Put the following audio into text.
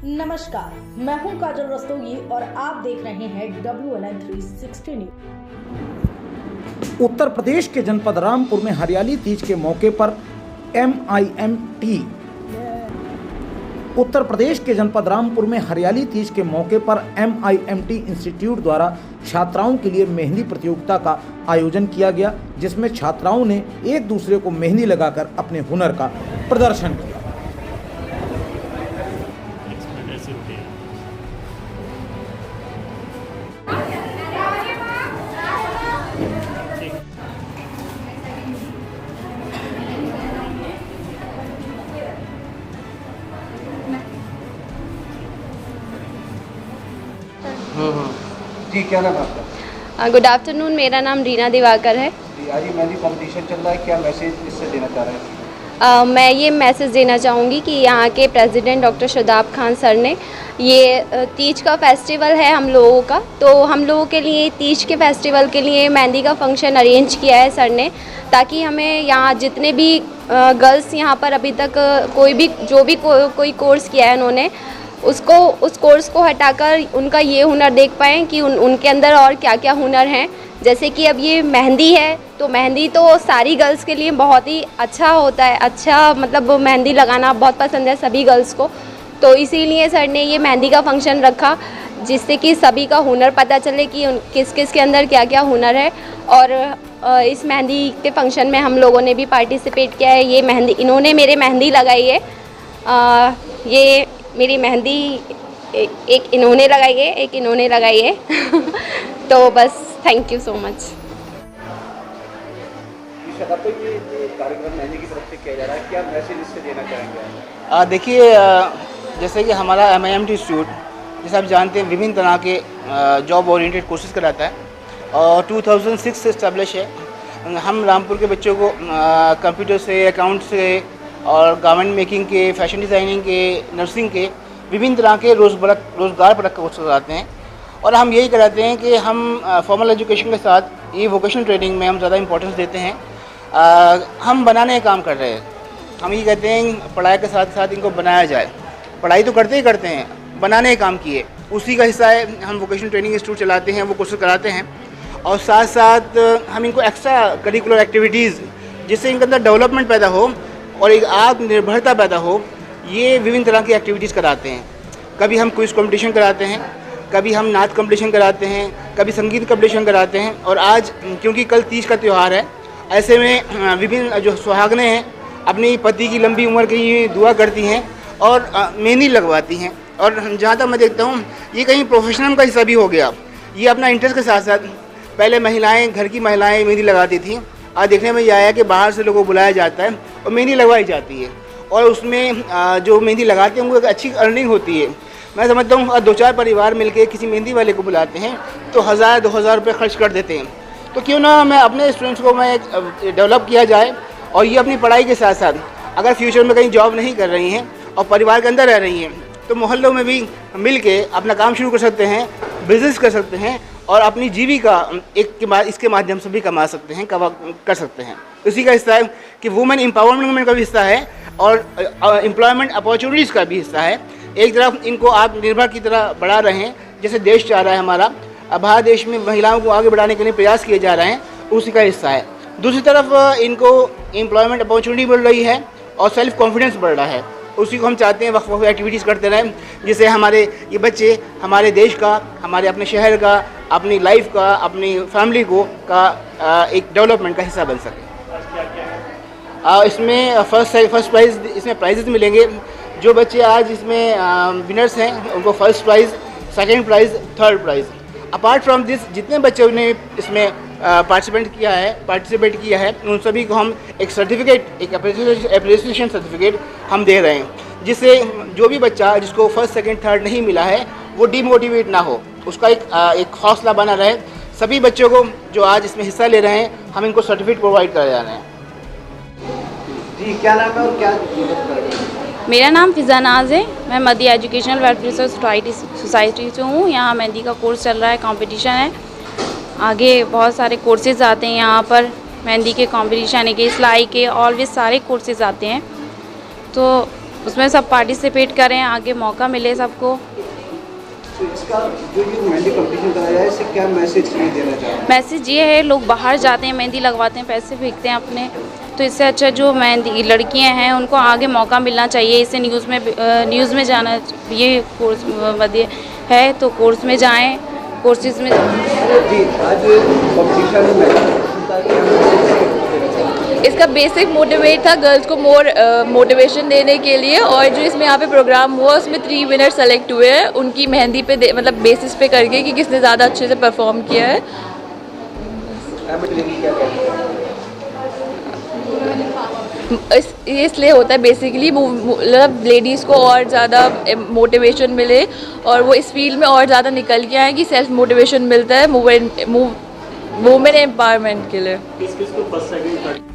नमस्कार, मैं हूं काजल रस्तोगी और आप देख रहे हैं WNN 360 न्यूज। उत्तर प्रदेश के जनपद रामपुर में हरियाली तीज के मौके पर MIMT उत्तर प्रदेश के जनपद रामपुर में हरियाली तीज के मौके पर MIMT इंस्टीट्यूट द्वारा छात्राओं के लिए मेहंदी प्रतियोगिता का आयोजन किया गया, जिसमें छात्राओं ने एक दूसरे को मेहंदी लगाकर अपने हुनर का प्रदर्शन किया। जी, क्या नाम है आपका? गुड आफ्टरनून, मेरा नाम रीना दिवाकर है। जी, आज ये मेहंदी कंपटीशन चल रहा है, क्या मैसेज इससे देना चाह रहे हैं? मैं ये मैसेज देना चाहूँगी कि यहाँ के president doctor Shadab Khan sir ने ये तीज का फेस्टिवल है हम लोगों का, तो हम लोगों के लिए तीज के फेस्टिवल के लिए मेहंदी का फंक्शन अरेंज किया है सर ने, ताकि हमें यहाँ जितने भी गर्ल्स यहाँ पर अभी तक कोई कोर्स किया है उन्होंने उस कोर्स को हटाकर उनका ये हुनर देख पाएँ कि उनके अंदर और क्या क्या हुनर हैं। जैसे कि अब ये मेहंदी है, तो मेहंदी तो सारी गर्ल्स के लिए बहुत ही अच्छा होता है, अच्छा मतलब मेहंदी लगाना बहुत पसंद है सभी गर्ल्स को, तो इसीलिए सर ने ये मेहंदी का फंक्शन रखा, जिससे कि सभी का हुनर पता चले कि किस किस के अंदर क्या क्या हुनर है। और इस मेहंदी के फंक्शन में हम लोगों ने भी पार्टिसिपेट किया है। ये मेहंदी इन्होंने मेरे मेहंदी लगाई है, ये मेरी मेहंदी एक इन्होंने लगाई है, एक इन्होंने लगाई है तो बस थैंक यू सो मच। कार्यक्रम मेहंदी की तरफ से किया जा रहा है, क्या मैसेज इससे देना चाहेंगे? देखिए, जैसे कि हमारा MIMT इंस्टीट्यूट, जैसे आप जानते हैं, विभिन्न तरह के जॉब ओरिएंटेड कोर्सेज कराता है और 2006 से इस्टेब्लिश है। हम रामपुर के बच्चों को कंप्यूटर से, अकाउंट से और गारमेंट मेकिंग के, फैशन डिज़ाइनिंग के, नर्सिंग के विभिन्न तरह के रोज़गार परक कोर्स कराते हैं। और हम यही कराते हैं कि हम फॉर्मल एजुकेशन के साथ ये वोकेशनल ट्रेनिंग में हम ज़्यादा इंपॉर्टेंस देते हैं। हम बनाने का काम कर रहे हैं। हम ये कहते हैं पढ़ाई के साथ साथ इनको बनाया जाए। पढ़ाई तो करते ही करते हैं, बनाने का काम किए, उसी का हिस्सा है। हम वोकेशनल ट्रेनिंग इंस्टीट्यूट चलाते हैं, वो कोर्सेज कराते हैं और साथ साथ हम इनको एक्स्ट्रा करिकुलर एक्टिविटीज़, जिससे इनके अंदर डेवलपमेंट पैदा हो और एक आत्मनिर्भरता पैदा हो, ये विभिन्न तरह की एक्टिविटीज़ कराते हैं। कभी हम क्विज कंपटीशन कराते हैं, कभी हम नाच कंपटीशन कराते हैं, कभी संगीत कंपटीशन कराते हैं। और आज क्योंकि कल तीज का त्यौहार है, ऐसे में विभिन्न जो सुहागनें हैं अपनी पति की लंबी उम्र की दुआ करती हैं और मेहंदी लगवाती हैं। और जहाँ तक मैं देखता हूँ, ये कहीं प्रोफेशनल का हिस्सा भी हो गया। ये अपना इंटरेस्ट के साथ साथ, पहले महिलाएँ, घर की महिलाएँ मेहंदी लगाती थी, आज देखने में ये आया कि बाहर से लोगों को बुलाया जाता है और मेहंदी लगवाई जाती है और उसमें जो मेहंदी लगाते हैं उनको एक अच्छी अर्निंग होती है। मैं समझता हूँ 2-4 परिवार मिलके किसी मेहंदी वाले को बुलाते हैं तो 1000-2000 रुपये खर्च कर देते हैं। तो क्यों ना मैं अपने स्टूडेंट्स को मैं डेवलप किया जाए और ये अपनी पढ़ाई के साथ साथ अगर फ्यूचर में कहीं जॉब नहीं कर रही हैं और परिवार के अंदर रह रही हैं, तो मोहल्लों में भी मिल के अपना काम शुरू कर सकते हैं, बिज़नेस कर सकते हैं और अपनी जीविका इसके माध्यम से भी कमा सकते हैं, कर सकते हैं। इसी का हिस्सा है कि वुमेन एम्पावरमेंट का भी हिस्सा है और एम्प्लॉयमेंट अपॉर्चुनिटीज़ का भी हिस्सा है। एक तरफ इनको आत्मनिर्भर की तरह बढ़ा रहे हैं, जैसे देश चाह रहा है हमारा, भारत देश में महिलाओं को आगे बढ़ाने के लिए प्रयास किए जा रहे हैं, उसी का हिस्सा है। दूसरी तरफ इनको एम्प्लॉयमेंट अपॉर्चुनिटी बढ़ रही है और सेल्फ कॉन्फिडेंस बढ़ रहा है, उसी को हम चाहते हैं वक्त एक्टिविटीज़ करते रहें, जिससे हमारे ये बच्चे हमारे देश का, हमारे अपने शहर का, अपनी लाइफ का, अपनी फैमिली का एक डेवलपमेंट का हिस्सा बन सके। इसमें फर्स्ट प्राइज़, इसमें प्राइजेज़ मिलेंगे। जो बच्चे आज इसमें विनर्स हैं उनको first prize, second price, third prize. Apart from this, जितने बच्चों ने इसमें पार्टिसिपेट किया है उन सभी को हम एक सर्टिफिकेट, एक अप्रिसिएशन सर्टिफिकेट हम दे रहे हैं, जिससे जो भी बच्चा जिसको फर्स्ट, सेकेंड, थर्ड नहीं मिला है वो डीमोटिवेट ना हो, उसका एक हौसला बना रहे। सभी बच्चों को जो आज इसमें हिस्सा ले रहे हैं, हम इनको सर्टिफिकेट प्रोवाइड कर जा रहे हैं। जी, क्या नाम है और क्या मदद कर रहे हैं? मेरा नाम फ़िज़ा नाज़ है। मैं मध्य एजुकेशनल वेलफेयर सोसाइटी से हूँ। यहाँ मेहंदी का कोर्स चल रहा है, कंपटीशन है। आगे बहुत सारे कोर्सेज़ आते हैं यहाँ पर, मेहंदी के कंपटीशन है, सिलाई के, ऑलवेज सारे कोर्सेज़ आते हैं। तो उसमें सब पार्टिसिपेट करें, आगे मौका मिले सबको। तो इसका जो ये मेहंदी कंपटीशन कराया है, इससे क्या मैसेज ये देना चाह रहे हैं? मैसेज ये है, लोग बाहर जाते हैं, मेहंदी लगवाते हैं, पैसे फेंकते हैं अपने, तो इससे अच्छा जो मेहंदी लड़कियां हैं उनको आगे मौका मिलना चाहिए। इसे न्यूज़ में जाना, ये कोर्स मध्य है तो कोर्स में जाएं, कोर्सेज में। जी, आज कंपटीशन में इसका बेसिक मोटिवेट था गर्ल्स को मोर मोटिवेशन देने के लिए, और जो इसमें यहाँ पे प्रोग्राम हुआ उसमें 3 विनर सेलेक्ट हुए हैं उनकी मेहंदी पे मतलब बेसिस पे करके कि किसने ज़्यादा अच्छे से परफॉर्म किया है। ये इसलिए होता है बेसिकली मतलब लेडीज़ को और ज़्यादा मोटिवेशन मिले और वो इस फील्ड में और ज़्यादा निकल के आए कि सेल्फ मोटिवेशन मिलता है वुमेन एम्पावरमेंट के लिए। किस-किस को फर्स्ट सेकंड